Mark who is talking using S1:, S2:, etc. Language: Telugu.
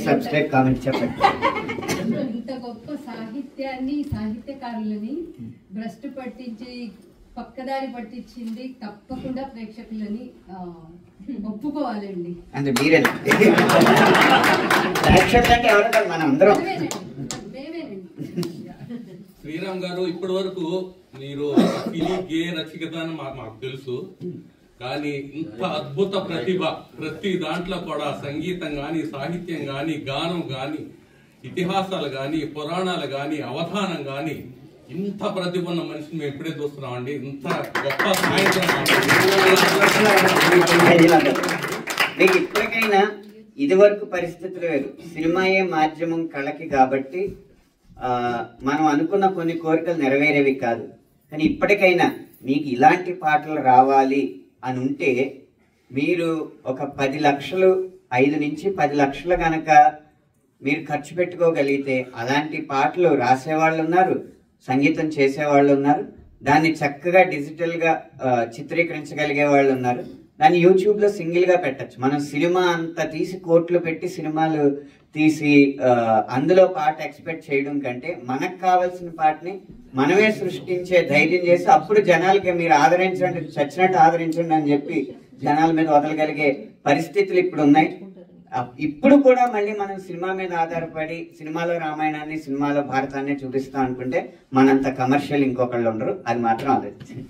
S1: సబ్స్క్రైబ్ కామెంట్ చెప్పండి.
S2: ఇంత గొప్ప సాహిత్యాన్ని సాహిత్యకారులని భ్రష్టు పట్టించి పక్కదారి పట్టించింది తప్పకుండా ప్రేక్షకులని ఒప్పుకోవాలండి.
S1: అంటే మీరే ప్రేక్షకులు అంటే ఎవరు? మనం అందరం.
S3: శ్రీరామ్ గారు, ఇప్పటి వరకు మీరు గే రచయిత అని మాకు తెలుసు, కానీ ఇంత అద్భుత ప్రతిభ ప్రతి దాంట్లో కూడా సంగీతం గాని, సాహిత్యం గాని, గానం గాని, ఇతిహాసాలు గాని, పురాణాలు గాని, అవధానం గాని, ఇంత ప్రతిభ ఉన్న మనిషిని మేము ఎప్పుడే చూస్తున్నామండి. ఇంత గొప్ప సాహిత్యం
S1: మీకు ఇప్పటికైనా ఇదివరకు పరిస్థితులు వేరు. సినిమాయే మాధ్యమం కళకి కాబట్టి మనం అనుకున్న కొన్ని కోరికలు నెరవేరేవి కాదు. కానీ ఇప్పటికైనా మీకు ఇలాంటి పాటలు రావాలి అని ఉంటే మీరు ఒక 10 లక్షలు 5 నుంచి 10 లక్షలు కనుక మీరు ఖర్చు పెట్టుకోగలిగితే అలాంటి పాటలు రాసేవాళ్ళు ఉన్నారు, సంగీతం చేసేవాళ్ళు ఉన్నారు, దాన్ని చక్కగా డిజిటల్గా చిత్రీకరించగలిగే వాళ్ళు ఉన్నారు. దాన్ని యూట్యూబ్లో సింగిల్గా పెట్టచ్చు. మనం సినిమా అంత తీసి కోట్లు పెట్టి సినిమాలు తీసి అందులో పాట ఎక్స్పెక్ట్ చేయడం కంటే మనకు కావాల్సిన పాటని మనమే సృష్టించే ధైర్యం చేసి అప్పుడు జనాలకి మీరు ఆదరించండి, చచ్చినట్టు ఆదరించండి అని చెప్పి జనాల మీద వదలగలిగే పరిస్థితులు ఇప్పుడు ఉన్నాయి. ఇప్పుడు కూడా మళ్ళీ మనం సినిమా మీద ఆధారపడి సినిమాలో రామాయణాన్ని, సినిమాలో భారతాన్ని చూపిస్తాం అనుకుంటే మనంత కమర్షియల్ ఇంకొకళ్ళు ఉండరు. అది మాత్రం ఆలోచించండి.